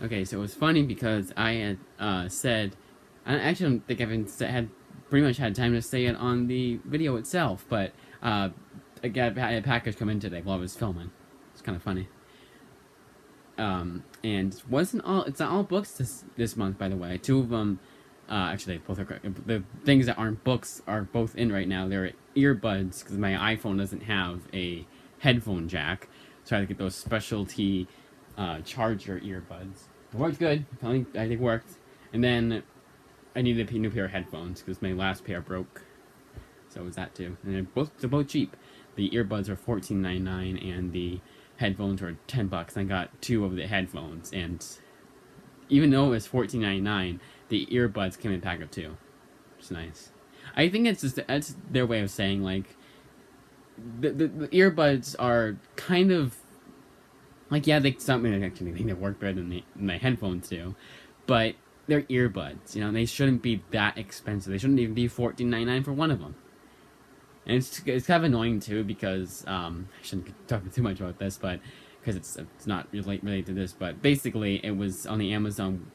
Okay, so it was funny because I had said, I actually don't think I've had pretty much had time to say it on the video itself, but I got a package come in today while I was filming. It's kind of funny. And it's not all books this month, by the way. Two of them, actually, both are the things that aren't books are both in right now. They're earbuds because my iPhone doesn't have a headphone jack, so I had to get those specialty charger earbuds. It worked good. Finally, I think it worked. And then I needed a new pair of headphones because my last pair broke. So it was that too. And they're both cheap. The earbuds are $14.99 and the headphones were $10. I got two of the headphones, and even though it was $14.99, the earbuds came in a pack of two. It's nice. I think that's their way of saying like the earbuds are kind of like, yeah, they something actually think they work better than the headphones do, but they're earbuds. You know, they shouldn't be that expensive. They shouldn't even be $14.99 for one of them. And it's kind of annoying too because I shouldn't talk too much about this, but because it's not related to this, but basically it was on the Amazon.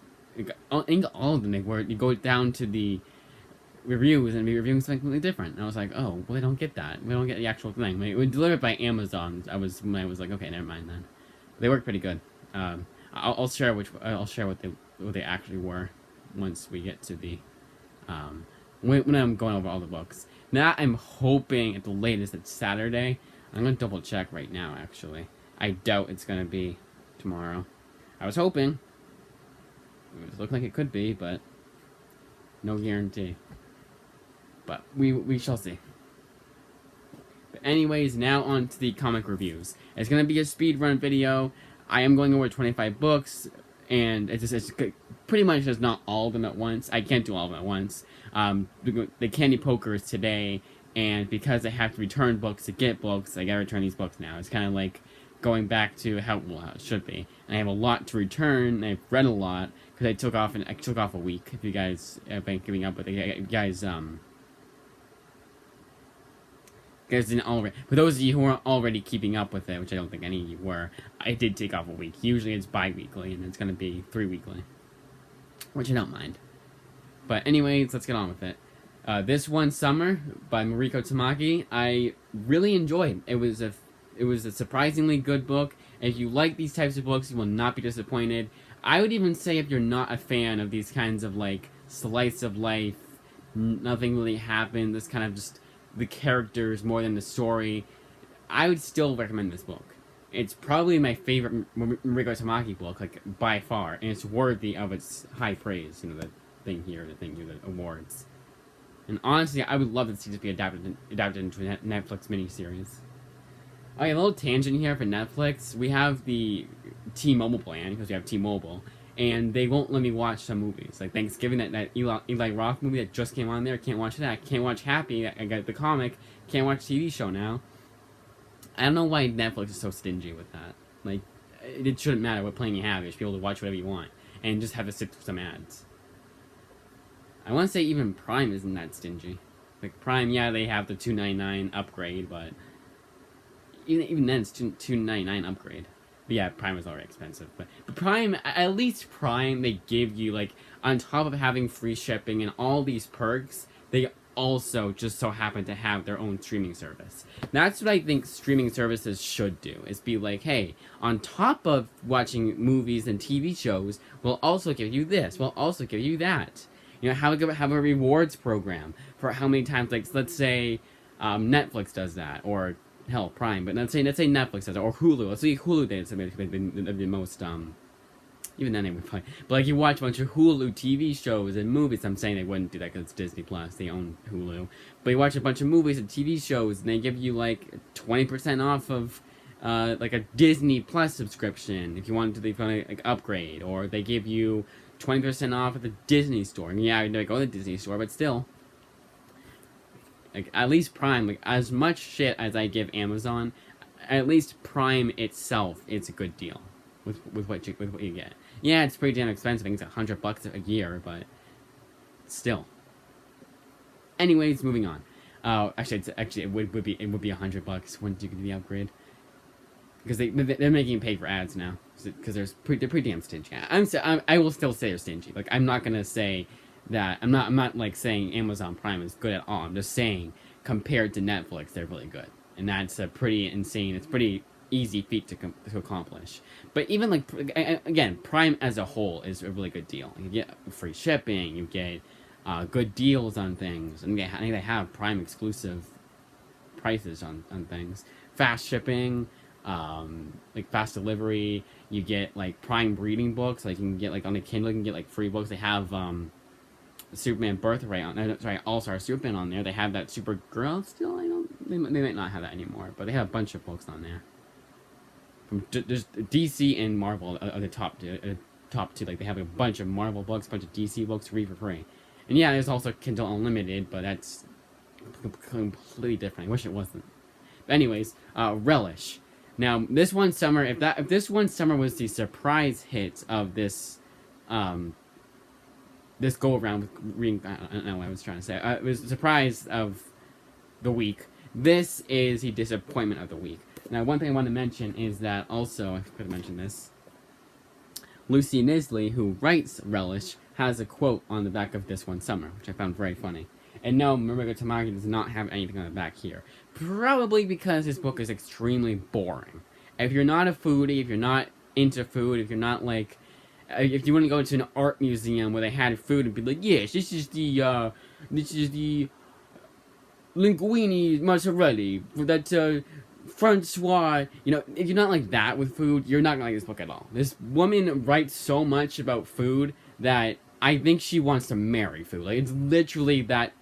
I think all of them, where you go down to the reviews and be reviewing something completely different. And I was like, oh, well, I don't get that. We don't get the actual thing. When it was delivered by Amazon, I was like, okay, never mind then. They work pretty good. I'll share what they actually were once we get to the when I'm going over all the books. Now I'm hoping at the latest it's Saturday. I'm gonna double check right now. Actually, I doubt it's gonna be tomorrow. I was hoping. It looked like it could be, but no guarantee. But we shall see. But anyways, now on to the comic reviews. It's gonna be a speed run video. I am going over 25 books, and it's pretty much just not all of them at once. I can't do all of them at once. The Candy Poker is today, and because I have to return books to get books, I gotta return these books now. It's kind of like going back to how it should be. And I have a lot to return, and I've read a lot, because I took off a week. If you guys have been keeping up with it, you guys didn't already. For those of you who are already keeping up with it, which I don't think any of you were, I did take off a week. Usually it's bi-weekly, and it's going to be 3-weekly, which I don't mind. But anyways, let's get on with it. This One Summer by Mariko Tamaki, I really enjoyed. It was a surprisingly good book. If you like these types of books, you will not be disappointed. I would even say if you're not a fan of these kinds of like slice of life, nothing really happened, this kind of just the characters more than the story, I would still recommend this book. It's probably my favorite Mariko Tamaki book, like by far, and it's worthy of its high praise. You know, the thing here, the awards. And honestly, I would love to see this be adapted into a Netflix miniseries. Okay, a little tangent here for Netflix. We have the T-Mobile plan because we have T-Mobile, and they won't let me watch some movies. Like Thanksgiving, that Eli Roth movie that just came on there, I can't watch that. I can't watch Happy, I got the comic, can't watch TV show now. I don't know why Netflix is so stingy with that. Like, it shouldn't matter what plan you have. You should be able to watch whatever you want, and just have to sit through some ads. I want to say even Prime isn't that stingy. Like, Prime, yeah, they have the $2.99 upgrade, but even then it's $2.99 upgrade. But yeah, Prime is already expensive. But Prime, at least Prime, they give you, like, on top of having free shipping and all these perks, they also just so happen to have their own streaming service. That's what I think streaming services should do, is be like, hey, on top of watching movies and TV shows, we'll also give you this, we'll also give you that. You know, have a rewards program for how many times, like, let's say Netflix does that, or hell, Prime, but let's say Netflix does it, or Hulu. Let's say Hulu did the most, even then they would probably, but like you watch a bunch of Hulu TV shows and movies. I'm saying they wouldn't do that because it's Disney Plus, they own Hulu, but you watch a bunch of movies and TV shows and they give you like 20% off of like a Disney Plus subscription if you want to like upgrade, or they give you 20% off at the Disney store. And yeah, I know I go to the Disney store, but still, like, at least Prime, like, as much shit as I give Amazon, at least Prime itself, it's a good deal with what you get. Yeah, it's pretty damn expensive. I think it's $100 a year, but still. Anyways, moving on. Actually, it would be $100 once you get the upgrade, because they're making you pay for ads now. because they're pretty damn stingy. I will still say they're stingy. Like, I'm not gonna say that I'm not like saying Amazon Prime is good at all. I'm just saying compared to Netflix, they're really good, and that's a pretty insane. It's pretty easy feat to accomplish. But even like again, Prime as a whole is a really good deal. You get free shipping, you get good deals on things, and I think they have Prime exclusive prices on things, fast shipping, like fast delivery. You get like Prime reading books, like you can get like on the Kindle, you can get like free books. They have Superman Birthright on, sorry, All-Star Superman on there. They have that Supergirl still. They might not have that anymore, but they have a bunch of books on there. From just DC and Marvel are the top two. Like they have a bunch of Marvel books, a bunch of DC books to read for free. And yeah, there's also Kindle Unlimited, but that's completely different. I wish it wasn't. But anyways, Relish. Now, this one summer, if this one summer was the surprise hit of this this go around with reading, I don't know what I was trying to say. It was the surprise of the week. This is the disappointment of the week. Now, one thing I want to mention is that also, I could have mentioned this, Lucy Nisley, who writes Relish, has a quote on the back of this one summer, which I found very funny. And no, Maruga Tamaki does not have anything on the back here. Probably because this book is extremely boring. If you're not a foodie, if you're not into food, if you're not like, if you want to go to an art museum where they had food and be like, yes, this is the linguine mozzarella, that Francois, if you're not like that with food, you're not gonna like this book at all. This woman writes so much about food that I think she wants to marry food. Like, it's literally that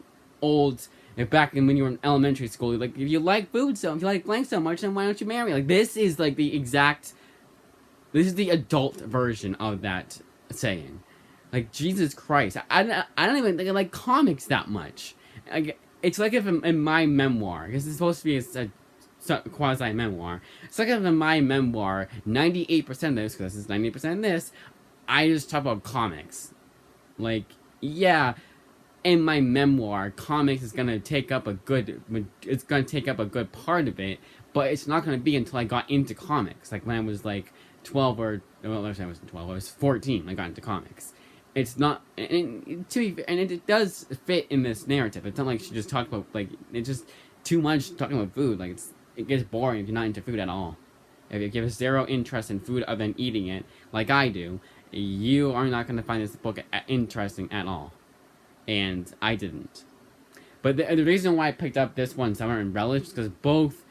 old, like back when you were in elementary school, like, if you like food so, if you like blank so much, then why don't you marry? Like, this is like the exact, this is the adult version of that saying. Like, Jesus Christ, I don't even think I like comics that much. Like, it's like if in my memoir, because it's supposed to be a quasi-memoir, it's like if in my memoir, 98% of this, because this is 98% of this, I just talk about comics. Like, yeah, in my memoir, comics is gonna take up a good part of it, but it's not gonna be until I got into comics. Like when I was like 12 or, well, actually I wasn't 12, I was 14, I got into comics. It's not, and it does fit in this narrative. It's not like she just talked about, like, it's just too much talking about food. Like, it gets boring if you're not into food at all. If you have zero interest in food other than eating it, like I do, you are not going to find this book interesting at all. And I didn't. But the reason why I picked up this one summer and Relish is because both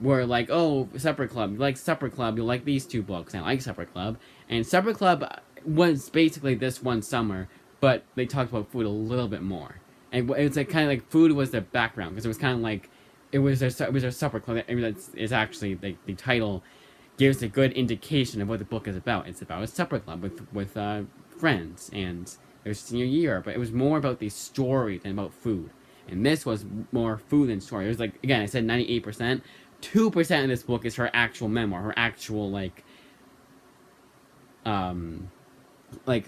were like, oh, Supper Club. You like Supper Club, you like these two books. I like Supper Club. And Supper Club was basically this one summer, but they talked about food a little bit more. And it was like kind of like food was the background, because it was kind of like, it was their Supper Club. It's actually, the title gives a good indication of what the book is about. It's about a supper club with friends, and it was senior year, but it was more about the story than about food. And this was more food than story. It was like, again, I said 98%. 2% of this book is her actual memoir, her actual, like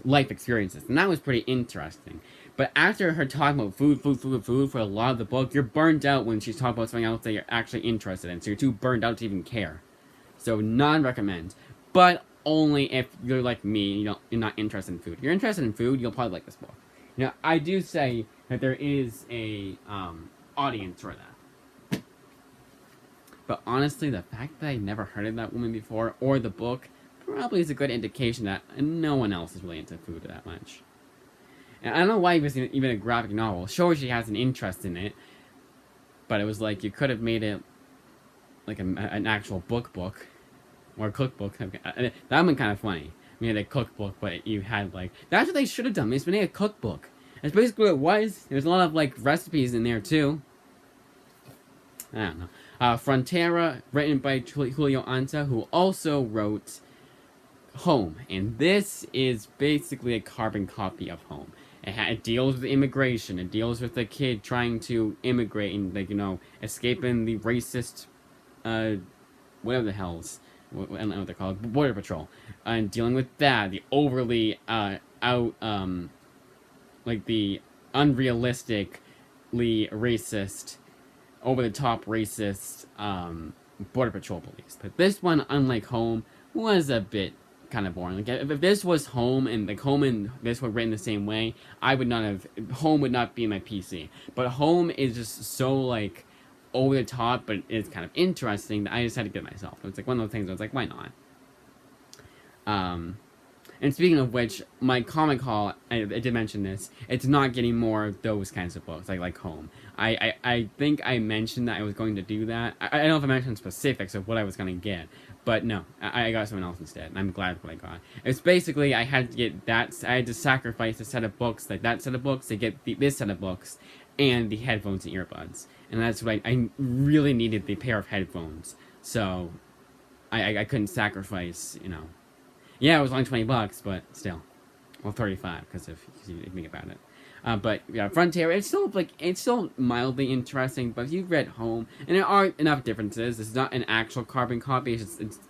life experiences. And that was pretty interesting. But after her talking about food for a lot of the book, you're burned out when she's talking about something else that you're actually interested in. So you're too burned out to even care. So non-recommend. But only if you're like me, you're not interested in food. If you're interested in food, you'll probably like this book. I do say that there is a audience for that. But honestly, the fact that I never heard of that woman before, or the book, probably is a good indication that no one else is really into food that much. And I don't know why it was even a graphic novel. Sure, she has an interest in it, but it was like, you could have made it like an actual book, or a cookbook. That would have been kind of funny. You had a cookbook, but you had like, that's what they should have done. They made a cookbook. That's basically what it was. There's a lot of like recipes in there too. I don't know. Frontera, written by Julio Anta, who also wrote Home, and this is basically a carbon copy of Home. It deals with immigration. It deals with a kid trying to immigrate and, like, escaping the racist, whatever the hell's, I don't know what they're called, Border Patrol, and dealing with that, the overly like the unrealistically racist, over-the-top racist Border Patrol police. But this one, unlike Home, was a bit kind of boring. Like if this was Home and like Home and this were written the same way, I would not have Home would not be in my PC. But Home is just so like over the top, but it's kind of interesting that I just had to get myself. It's like one of those things. I was like, why not? And speaking of which, my comic haul, I did mention this. It's not getting more of those kinds of books, like Home. I think I mentioned that I was going to do that. I don't know if I mentioned specifics of what I was going to get, but no, I got someone else instead, and I'm glad what I got. It's basically I had to get that. I had to sacrifice a set of books, like that set of books, to get this set of books, and the headphones and earbuds. And that's what I really needed, the pair of headphones. So I couldn't sacrifice, you know. Yeah, it was only $20, but still. Well, 35 because if you think about it. But yeah, Frontier, it's still mildly interesting. But if you've read Home, and there are enough differences. It's not an actual carbon copy.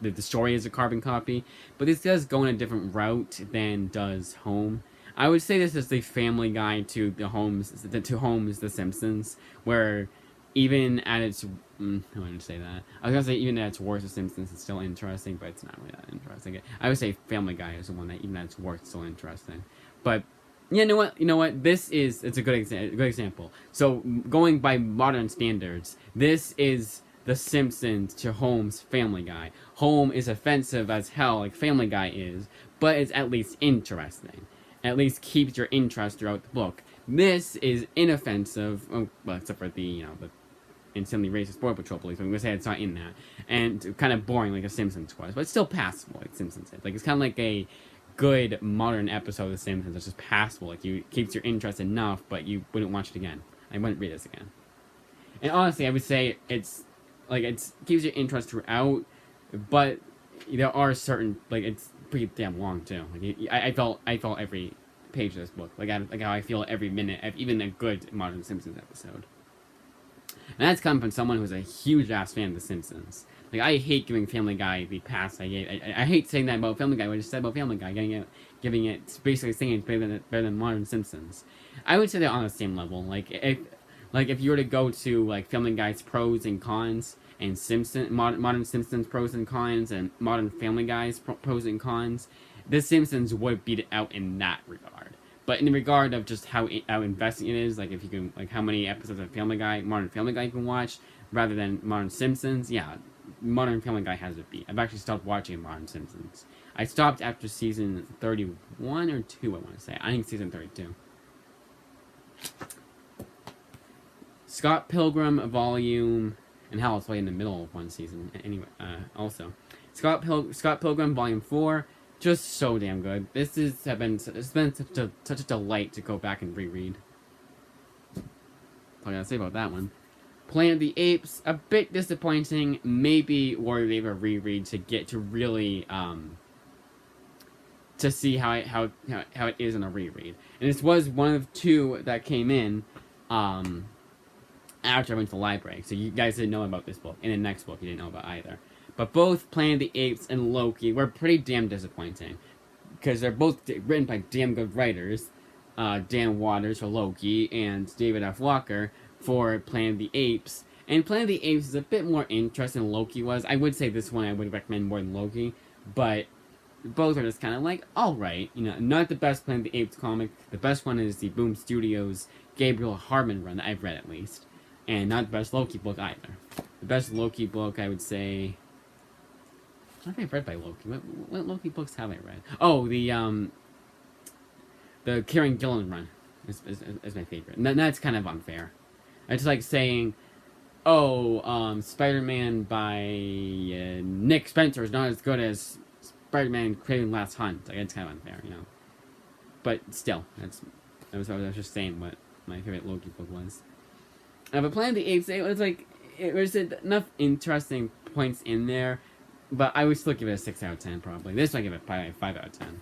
The story is a carbon copy, but this does go in a different route than does Home. I would say this is the Family Guy to the Homes, The Simpsons, where even at its, I wouldn't say that. I was gonna say even at its worst, The Simpsons is still interesting, but it's not really that interesting. I would say Family Guy is the one that even at its worst is still interesting. But yeah, you know what? It's a good example. So going by modern standards, this is The Simpsons to Home's Family Guy. Home is offensive as hell, like Family Guy is, but it's at least interesting. At least keeps your interest throughout the book. This is inoffensive, well, except for the insanely racist Border Patrol police. I'm gonna say it's not in that, and kind of boring like a Simpsons was, but it's still passable like Simpsons is. Like it's kind of like a good modern episode of The Simpsons that's just passable. Like you keeps your interest enough, but you wouldn't watch it again. I wouldn't read this again. And honestly, I would say it's keeps your interest throughout, but there are certain it's pretty damn long too. Like I felt every page of this book, like how I feel every minute of even a good modern Simpsons episode. And that's coming from someone who's a huge ass fan of The Simpsons. Like I hate giving Family Guy the pass I gave. I hate saying that about Family Guy. What I just said about Family Guy, giving it basically saying it's better than modern Simpsons. I would say they're on the same level. Like if you were to go to like Family Guy's pros and cons and modern Simpsons pros and cons and modern Family Guy's pros and cons, The Simpsons would beat it out in that regard. But in the regard of just how investing it is, like if you can, like how many episodes of modern Family Guy you can watch, rather than modern Simpsons, yeah, modern Family Guy has it beat. I've actually stopped watching modern Simpsons. I stopped after season 31 or 2, I want to say. I think season 32. Scott Pilgrim Volume, and hell, it's like in the middle of one season. Anyway, also. Scott Pilgrim Volume 4, just so damn good. It's been such a delight to go back and reread. That's all I gotta say about that one. Planet of the Apes, a bit disappointing. Maybe worthy of a reread to get to really to see how it is in a reread. And this was one of two that came in after I went to the library. So you guys didn't know about this book. And the next book you didn't know about either. But both Planet of the Apes and Loki were pretty damn disappointing. Because they're both written by damn good writers. Dan Waters for Loki and David F. Walker for Planet of the Apes. And Planet of the Apes is a bit more interesting than Loki was. I would say this one I would recommend more than Loki. But both are just kind of like, alright. You know, not the best Planet of the Apes comic. The best one is the Boom Studios Gabriel Harmon run that I've read at least. And not the best Loki book either. The best Loki book, I would say... What have I read by Loki? What Loki books have I read? Oh, the Kieran Gillen run is my favorite. And that's kind of unfair. It's like saying, Spider-Man by Nick Spencer is not as good as Spider-Man Craven Last Hunt. Like, it's kind of unfair, you know. But still, I was just saying what my favorite Loki book was. But Planet of the Apes, it was enough interesting points in there. But I would still give it a 6 out of 10, probably. This I give it probably a 5 out of 10.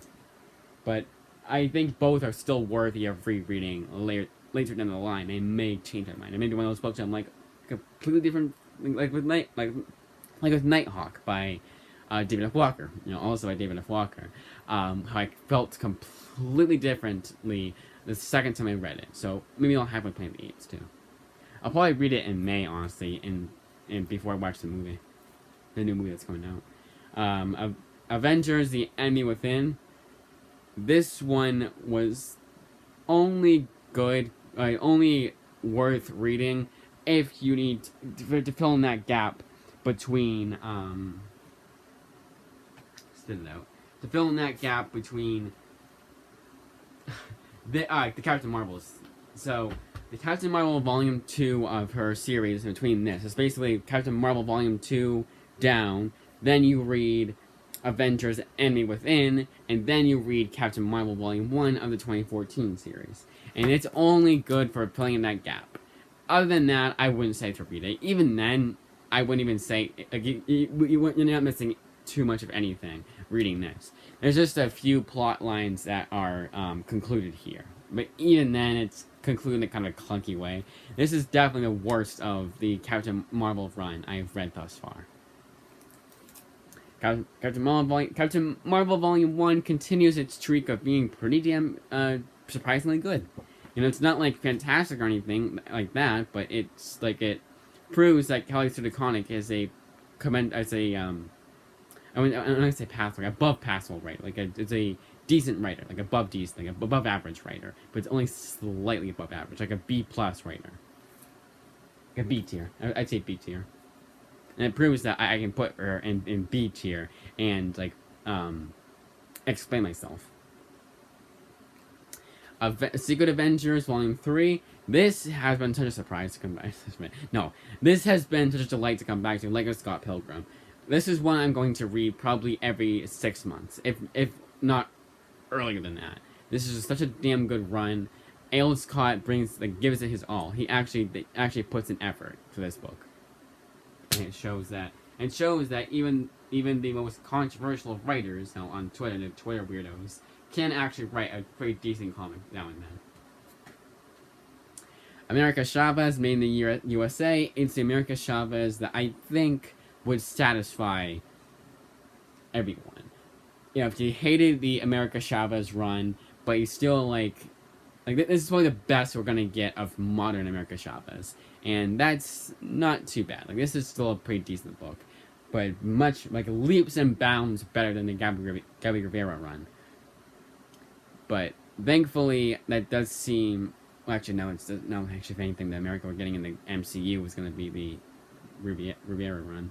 But I think both are still worthy of rereading later down the line. They may change my mind. It may be one of those books I'm like completely different, like with Nighthawk by David F. Walker. You know, also by David F. Walker. How I felt completely differently the second time I read it. So maybe I'll have my Planet of the Apes too. I'll probably read it in May, honestly, and before I watch the movie. The new movie that's coming out. Avengers: The Enemy Within. This one was only good, only worth reading if you need to fill in that gap between spit it out. To fill in that gap between the Captain Marvels. So the Captain Marvel Volume 2 of her series between this. It's basically Captain Marvel Volume 2 down, then you read Avengers Enemy Within, and then you read Captain Marvel Volume 1 of the 2014 series. And it's only good for filling in that gap. Other than that, I wouldn't say to read it. Even then, I wouldn't even say, you're not missing too much of anything reading this. There's just a few plot lines that are concluded here. But even then, it's concluded in a kind of clunky way. This is definitely the worst of the Captain Marvel run I've read thus far. Captain Marvel Volume 1 continues its streak of being pretty damn surprisingly good. You know, it's not like fantastic or anything like that, but it's like it proves that Kelly Sue DeConnick is I don't say passable, above passable writer. Like it's a decent writer, like above decent, like above average writer, but it's only slightly above average, like a B plus writer, like a B tier. I'd say B tier, and it proves that I can put her in B tier and like explain myself. Secret Avengers Volume 3. This has been such a surprise to come back. No, this has been such a delight to come back to, like a Scott Pilgrim. This is one I'm going to read probably every 6 months, if not earlier than that. This is such a damn good run. Alan Scott gives it his all. He actually puts an effort for this book, and it shows that even the most controversial writers now on Twitter, the Twitter weirdos, can actually write a pretty decent comic now and then. America Chavez, made in the USA. It's the America Chavez that I think would satisfy everyone. You know, if you hated the America Chavez run, but you still like this is probably the best we're gonna get of modern America Chavez, and that's not too bad. Like, this is still a pretty decent book, but much leaps and bounds better than the Gabby Rivera run. But thankfully, that does seem. Well, actually, no. Actually, if anything, the America we're getting in the MCU was going to be the Rivera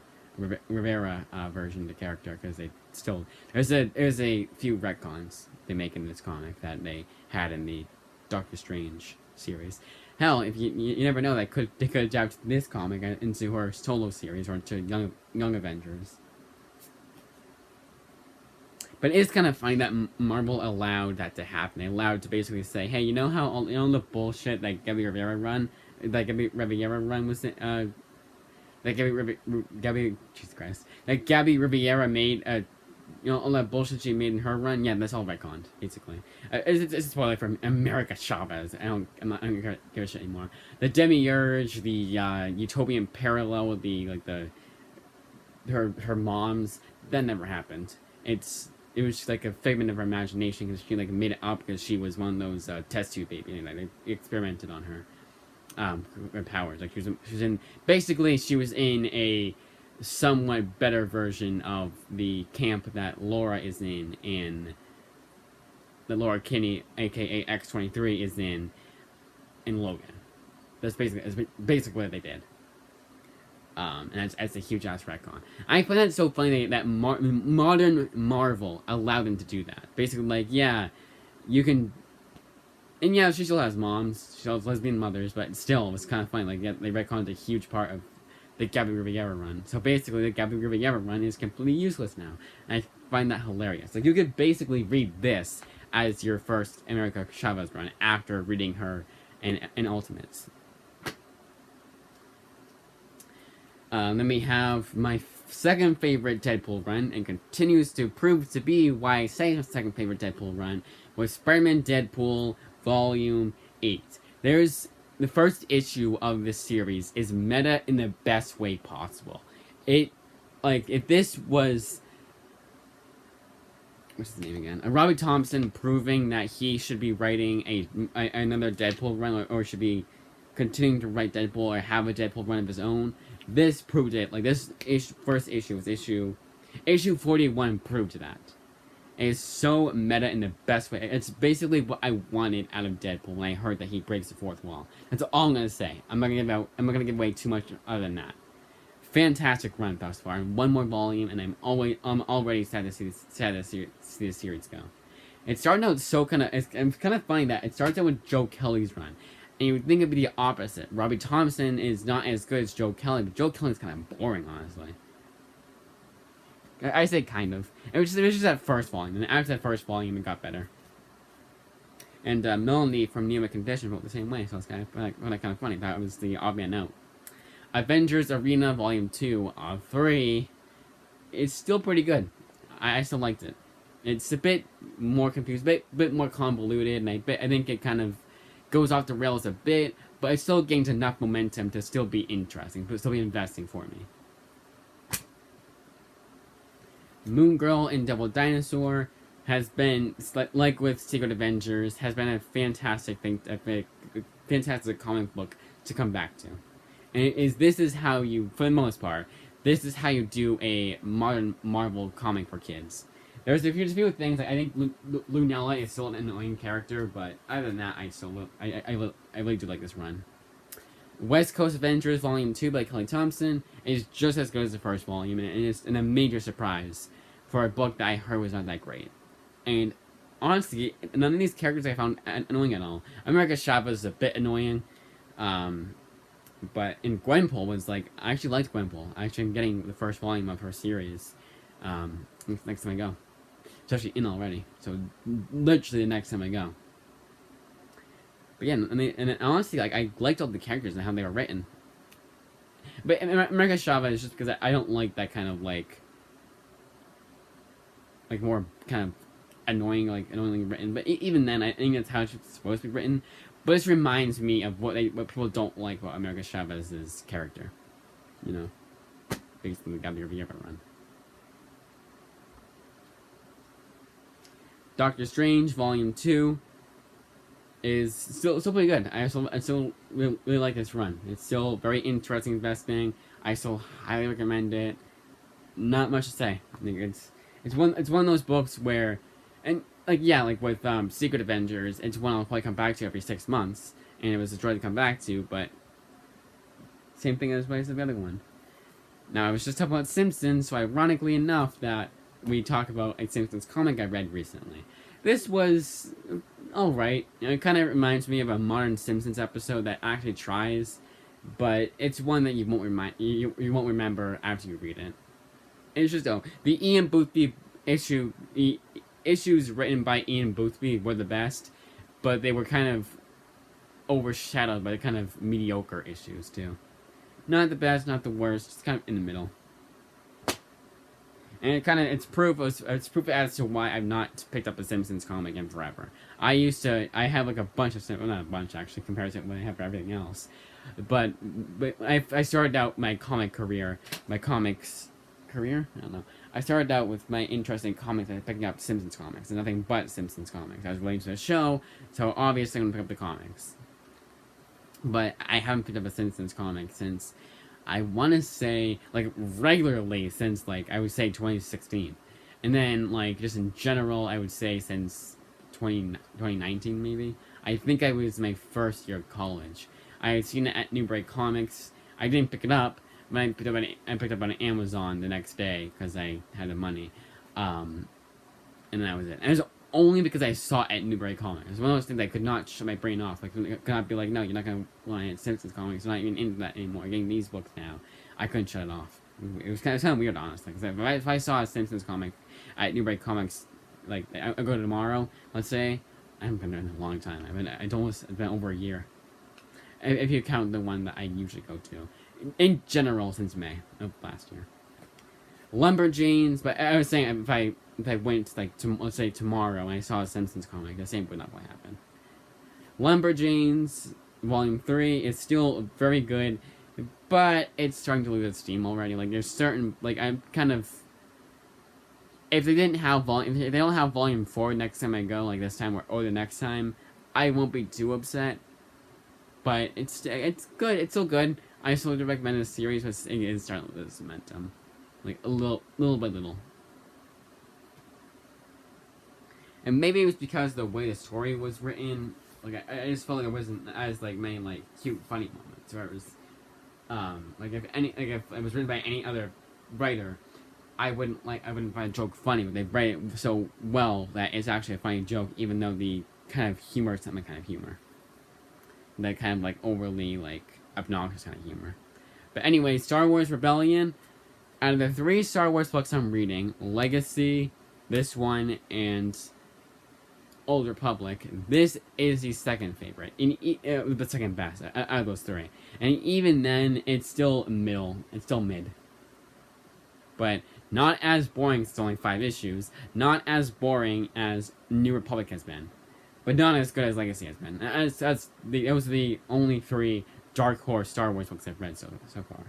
version of the character, because they still there's a few retcons they make in this comic that they had in the Doctor Strange series. Hell, if you never know, they could adapt this comic into her solo series or into Young Avengers. But it is kind of funny that Marvel allowed that to happen. They allowed to basically say, hey, you know how the bullshit that Gabby Rivera run was that Gabby Rivera made all that bullshit she made in her run. Yeah, that's all retconned basically. It's a spoiler from America Chavez. I'm not gonna give a shit anymore. The Demiurge, the utopian parallel with her mom's, that never happened. It was just like a figment of her imagination, because she made it up because she was one of those test tube babies. They experimented on her powers. Like she was in a somewhat better version of the camp that Laura is in that Laura Kinney, aka X-23, is in Logan. That's basically what they did. And that's a huge ass retcon. I find that so funny that modern Marvel allowed them to do that. Basically, yeah, you can, and yeah, she still has moms, she still has lesbian mothers, but still, it was kind of funny. They retconned a huge part of the Gabby Rivera run. So basically, the Gabby Rivera run is completely useless now. And I find that hilarious. You could basically read this as your first America Chavez run after reading her in Ultimates. Then we have my second favorite Deadpool run, and continues to prove to be why I say my second favorite Deadpool run, was Spider-Man Deadpool Volume 8. There's the first issue of this series is meta in the best way possible. If this was, what's his name again? Robbie Thompson proving that he should be writing another Deadpool run, or should be continuing to write Deadpool or have a Deadpool run of his own. This proved it. This first issue was issue Issue 41 proved that. It is so meta in the best way. It's basically what I wanted out of Deadpool when I heard that he breaks the fourth wall. That's all I'm gonna say. I'm not gonna give away too much other than that. Fantastic run thus far. One more volume, and I'm already sad to see the series go. It started out so it's kind of funny that it starts out with Joe Kelly's run, and you would think it'd be the opposite. Robbie Thompson is not as good as Joe Kelly, but Joe Kelly's kind of boring, honestly. I say kind of. It was just that first volume, and after that first volume, it got better. And Melanie from Neo Condition wrote the same way, so it's kind of funny. That was the odd man out. Avengers Arena Volume 2 of 3 is still pretty good. I still liked it. It's a bit more confused, bit more convoluted, and I think it kind of goes off the rails a bit, but it still gains enough momentum to still be interesting, to still be investing for me. Moon Girl and Double Dinosaur has been, like with Secret Avengers, has been a fantastic fantastic comic book to come back to. And this is how you, for the most part, this is how you do a modern Marvel comic for kids. There's a few things. I think Lunella is still an annoying character, but other than that, I really do like this run. West Coast Avengers Volume 2 by Kelly Thompson is just as good as the first volume, and it's a major surprise for a book that I heard was not that great. And honestly, none of these characters I found annoying at all. America Chavez is a bit annoying, but in Gwenpool was I actually liked Gwenpool. I actually am getting the first volume of her series next time I go. It's actually in already, so literally the next time I go. But yeah, and honestly, I liked all the characters and how they were written. But America Chavez is just because I don't like that kind of more kind of annoyingly written. But even then, I think that's how it's supposed to be written. But this reminds me of what people don't like about America Chavez's character. You know, basically got the review of it run. Doctor Strange Volume 2 is still pretty good. I still really like this run. It's still very interesting, investing. I still highly recommend it. Not much to say. I think it's one of those books where, and with Secret Avengers, it's one I'll probably come back to every 6 months, and it was a joy to come back to. But same thing as the other one. Now I was just talking about Simpsons, so ironically enough that we talk about a Simpsons comic I read recently. This was alright. It kind of reminds me of a modern Simpsons episode that actually tries, but it's one that you won't remember after you read it. It's just the Ian Boothby issues written by Ian Boothby were the best, but they were kind of overshadowed by the kind of mediocre issues too. Not the best, not the worst, just kind of in the middle. And it's proof as to why I've not picked up a Simpsons comic in forever. I have a bunch of Simpsons, not a bunch actually, compared to what I have for everything else. But I started out my comics career, I don't know. I started out with my interest in comics and picking up Simpsons comics, and nothing but Simpsons comics. I was related to the show, so obviously I'm gonna pick up the comics. But I haven't picked up a Simpsons comic since, I want to say, regularly since, I would say 2016. And then, just in general, I would say since 2019, maybe. I think I was my first year of college. I had seen it at Newbury Comics. I didn't pick it up, but I picked up on Amazon the next day, because I had the money. And that was it. And it was only because I saw it at Newbury Comics. It was one of those things I could not shut my brain off. I could not be no, you're not going to want to Simpsons comics. You're not even into that anymore. You're getting these books now. I couldn't shut it off. It was kind of weird, honestly. Because if I saw a Simpsons comic at Newbury Comics, I go tomorrow, let's say, I haven't been there in a long time. It's been over a year. If you count the one that I usually go to. In general, since May of last year. Lumberjanes, but I was saying, if I went, let's say tomorrow, and I saw a Simpsons comic, the same would not happen. Lumberjanes, Volume 3, is still very good, but it's starting to lose its steam already. There's certain, I'm kind of, if they don't have Volume 4 next time I go, this time, or the next time, I won't be too upset. But it's good, it's still good. I still would recommend this series, but it is starting to lose momentum. like a little by little. And maybe it was because the way the story was written. Like I just felt like it wasn't as like many like cute, funny moments. Where it was, like if it was written by any other writer, I wouldn't find a joke funny. But they write it so well that it's actually a funny joke, even though the kind of humor is not my kind of humor. That kind of like overly like obnoxious kind of humor. But anyway, Star Wars Rebellion. Out of the 3 Star Wars books I'm reading, Legacy, this one, and Old Republic, this is the second favorite. The second best out of those 3. And even then, it's still middle. It's still mid. But not as boring, it's only 5 issues. Not as boring as New Republic has been. But not as good as Legacy has been. Those are the only 3 Dark Horse Star Wars books I've read so far.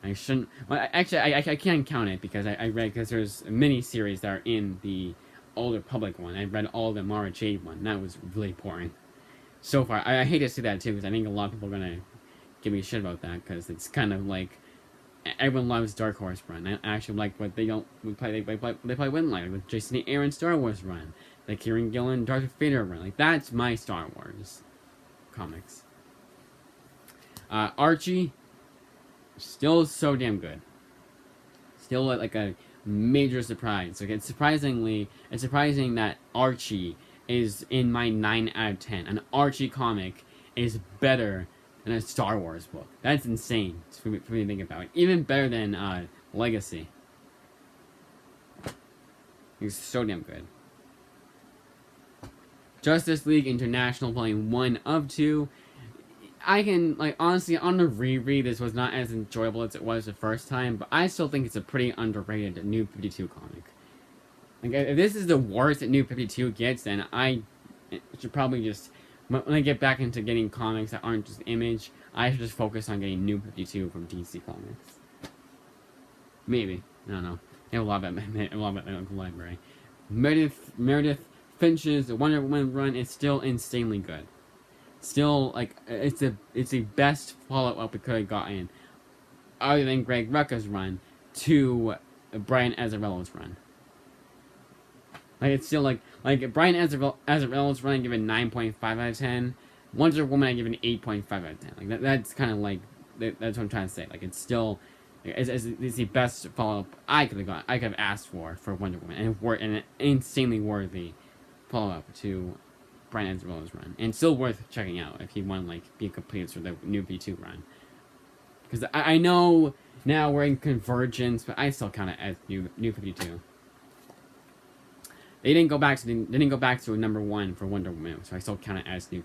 I shouldn't... Well, actually, I can't count it because I read... Because there's mini series that are in the Old Republic one. I read all the Mara Jade one. That was really boring. So far. I hate to see that too because I think a lot of people are going to give me shit about that because it's kind of like... Everyone loves Dark Horse run. I actually like what they don't... They probably wouldn't like. With Jason Aaron Star Wars run. The Kieran Gillen Darth Vader run. Like, that's my Star Wars comics. Archie... Still so damn good. Still like a major surprise. Like it's surprising that Archie is in my 9 out of 10. An Archie comic is better than a Star Wars book. That's insane for me to think about. Even better than Legacy. It's so damn good. Justice League International Volume 1 of 2. I can, like, honestly, on the reread, this was not as enjoyable as it was the first time, but I still think it's a pretty underrated New 52 comic. Like, if this is the worst that New 52 gets, then I should probably just, when I get back into getting comics that aren't just Image, I should just focus on getting New 52 from DC Comics. Maybe. I don't know. They have a lot about my local library. Meredith Finch's Wonder Woman run is still insanely good. Still, like, it's the best follow-up we could have gotten, other than Greg Rucka's run, to Brian Azzarello's run. Like, it's still, like Brian Azzarello's run I give it 9.5 out of 10. Wonder Woman I give it 8.5 out of 10. Like, that's kind of like, that's what I'm trying to say. Like, it's still, it's the best follow-up I could have asked for Wonder Woman, and an insanely worthy follow-up to Brian Azzarello's run, and still worth checking out if you want to like be complete for the New 52 run. Because I know now we're in Convergence, but I still count it as New 52. They didn't go back to number 1 for Wonder Woman, so I still count it as New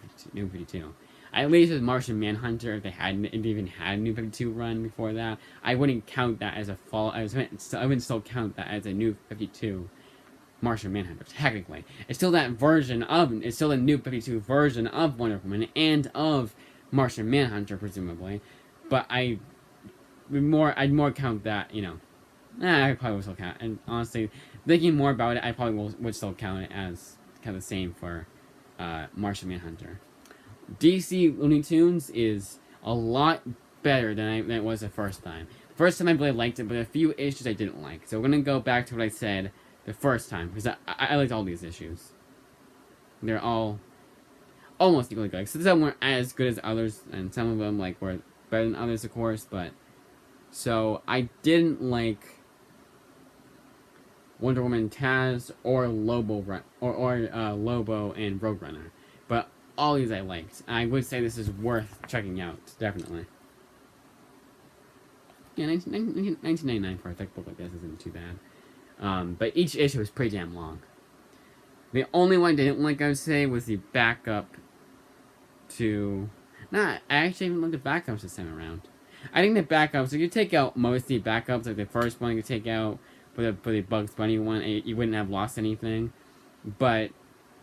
52. At least with Martian Manhunter, if they even had a New 52 run before that, I wouldn't count that as a fall. I wouldn't still count that as a New 52. Martian Manhunter, technically. It's still that version of... It's still a New 52 version of Wonder Woman and of Martian Manhunter, presumably. But I'd more count that, you know... I probably would still count. And honestly, thinking more about it, I probably would still count it as kind of the same for Martian Manhunter. DC Looney Tunes is a lot better than it was the first time. The first time I really liked it, but a few issues I didn't like. So we're going to go back to what I said the first time, because I liked all these issues. They're all almost equally good. So some weren't as good as others, and some of them like were better than others, of course. But so I didn't like Wonder Woman Taz or Lobo Lobo and Roadrunner, but all these I liked. I would say this is worth checking out, definitely. Yeah, 1999 for a thick book like this isn't too bad. But each issue is pretty damn long. The only one I didn't like, I would say, was the backup to... I actually even liked the backups this time around. I think the backups, if you take out most of the backups, like the first one you could take out for the Bugs Bunny one, you wouldn't have lost anything. But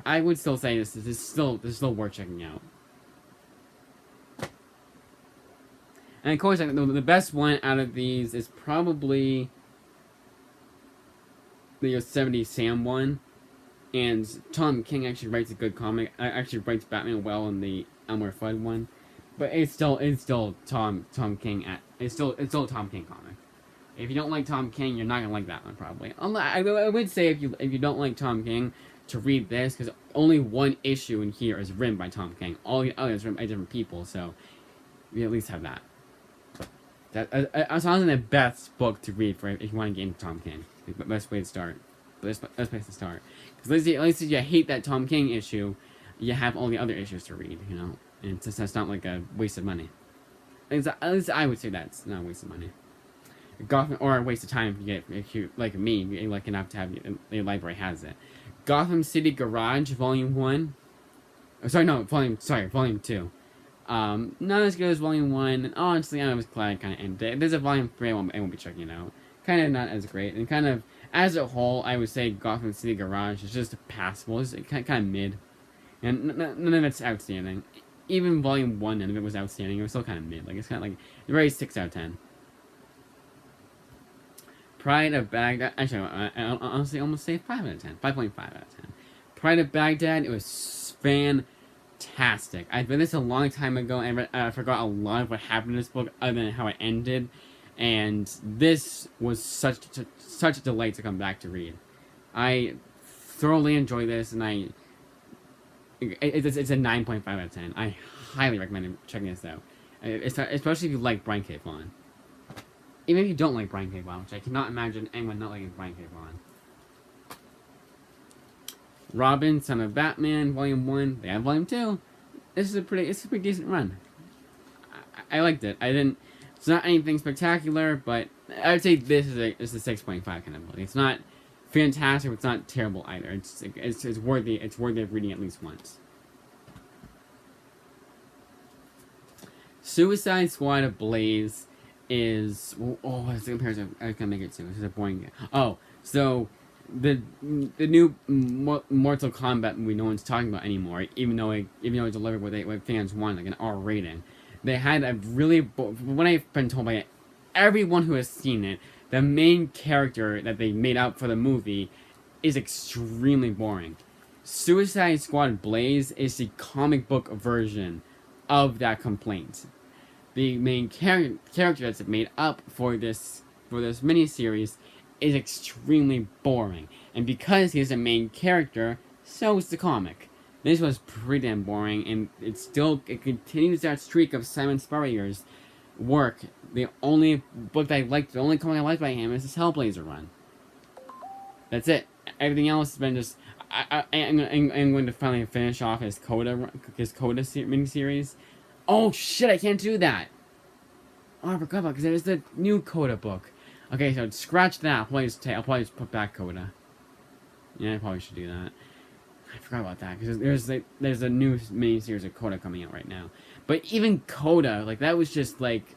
I would still say this is still worth checking out. And of course, the best one out of these is probably the Yosemite Sam one, and Tom King actually writes a good comic. Actually writes Batman well in the Elmer Fudd one, but it's still Tom King it's still a Tom King comic. If you don't like Tom King, you're not gonna like that one probably. I would say if you don't like Tom King, to read this, because only one issue in here is written by Tom King. All the others written by different people, so you at least have that. That's honestly the best book to read for if you want to get into Tom King. The best way to start. Best place to start. Because at least if you hate that Tom King issue, you have all the other issues to read, you know? And that's not like a waste of money. At least I would say that's not a waste of money. Gotham, or a waste of time if you like me, you're lucky enough to have the library has it. Gotham City Garage, Volume 1. Volume 2. Not as good as Volume 1, and honestly, I was glad I kind of ended it. There's a Volume 3 I won't be checking out. Kind of not as great, and kind of, as a whole, I would say Gotham City Garage is just passable. It's kind of mid. And none of it's outstanding. Even Volume 1, none of it was outstanding. It was still kind of mid. Like, it's kind of like, very 6 out of 10. Pride of Baghdad. Actually, I honestly almost say 5 out of 10. 5.5 out of 10. Pride of Baghdad, it was fantastic. I read this a long time ago, and I forgot a lot of what happened in this book, other than how it ended. And this was such a delight to come back to read. I thoroughly enjoy this, and it's a 9.5 out of 10. I highly recommend checking this out, especially if you like Brian K. Vaughan. Even if you don't like Brian K. Vaughan, which I cannot imagine anyone not liking Brian K. Vaughan. Robin, Son of Batman, Volume 1. They have Volume 2. It's a pretty decent run. I liked it. It's not anything spectacular, but I would say this is a 6.5 kind of book. It's not fantastic, but it's not terrible either. It's worthy of reading at least once. Suicide Squad Ablaze is what's the comparison I can make it to? This is a boring game. Oh, so the new Mortal Kombat movie no one's talking about anymore, even though it delivered what fans want, like an R rating. They had a really from what I've been told by everyone who has seen it, the main character that they made up for the movie is extremely boring. Suicide Squad Blaze is the comic book version of that complaint. The main character that's made up for this miniseries is extremely boring, and because he's the main character, so is the comic. This was pretty damn boring, and it continues that streak of Simon Spurrier's work. The only book that I liked, the only comic I liked by him is this Hellblazer run. That's it. Everything else has been just. I'm going to finally finish off his Coda miniseries. Oh shit! I can't do that. Oh, I forgot about because there's the new Coda book. Okay, so scratch that. I'll probably just put back Coda. Yeah, I probably should do that. I forgot about that because there's a new miniseries of Coda coming out right now. But even Coda, like that was just like.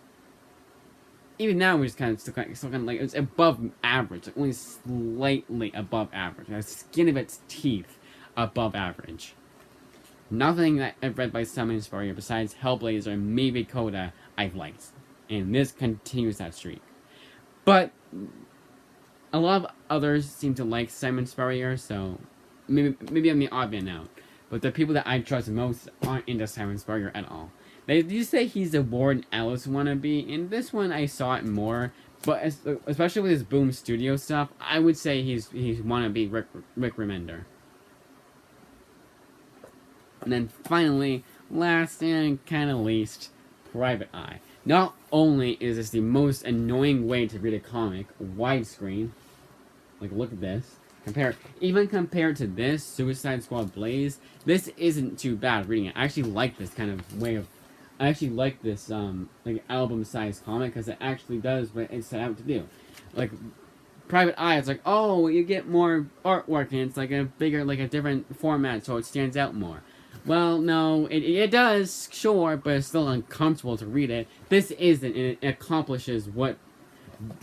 Even now, we're just still kind of like it's above average, like only slightly above average. The skin of its teeth above average. Nothing that I've read by Simon Spurrier besides Hellblazer and maybe Coda I've liked, and this continues that streak. But a lot of others seem to like Simon Spurrier, so maybe I'm the odd man out. But the people that I trust most aren't into Simon Spurrier at all. They do say he's a Warren Ellis wannabe. In this one, I saw it more, but especially with his Boom Studio stuff, I would say he's wannabe Rick Remender. And then finally, last and kind of least, Private Eye. Not only is this the most annoying way to read a comic, widescreen, like look at this, even compared to this, Suicide Squad Blaze, this isn't too bad reading it. I actually like this kind of way of, I actually like this, like, album-sized comic, because it actually does what it set out to do. Like, Private Eye, it's like, oh, you get more artwork, and it's like a bigger, like a different format, so it stands out more. Well, no, it does, sure, but it's still uncomfortable to read it. This isn't, and it accomplishes what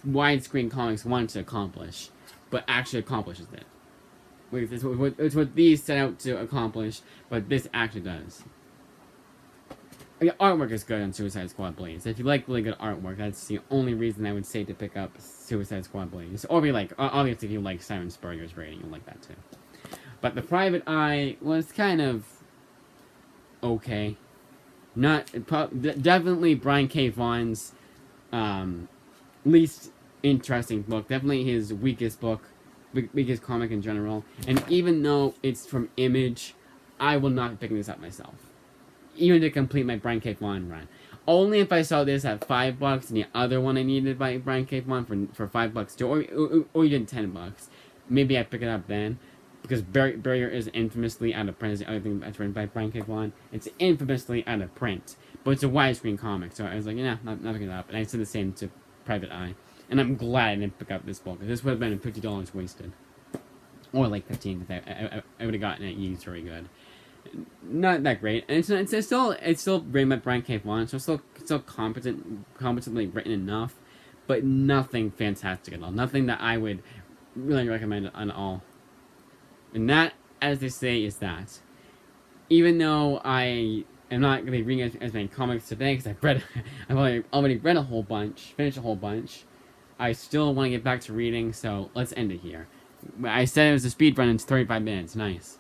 widescreen comics want to accomplish, but actually accomplishes it. It's what these set out to accomplish, but this actually does. The artwork is good on Suicide Squad Blaze. If you like really good artwork, that's the only reason I would say to pick up Suicide Squad Blaze. Or if you like, obviously if you like Simon Spurrier's rating, you'll like that too. But the Private Eye was kind of okay. Definitely Brian K. Vaughan's least interesting book. Definitely his weakest book, weakest comic in general. And even though it's from Image, I will not be picking this up myself. Even to complete my Brian K. Vaughan run. Only if I saw this at $5 and the other one I needed by Brian K. Vaughan for $5 too, or even $10. Maybe I'd pick it up then. Because Barrier is infamously out of print. Is the other thing that's written by Brian K. Vaughan. It's infamously out of print. But it's a widescreen comic, so I was like, yeah, not picking it up. And I said the same to Private Eye. And I'm glad I didn't pick up this book, because this would have been $50 wasted. Or like 15, because I would have gotten it used very good. Not that great. And it's still written by Brian K. Vaughan, so it's still competently written enough, but nothing fantastic at all. Nothing that I would really recommend at all. And that, as they say, is that. Even though I am not going to be reading as many comics today, because I've already read a whole bunch, finished a whole bunch, I still want to get back to reading, so let's end it here. I said it was a speed run in 35 minutes. Nice.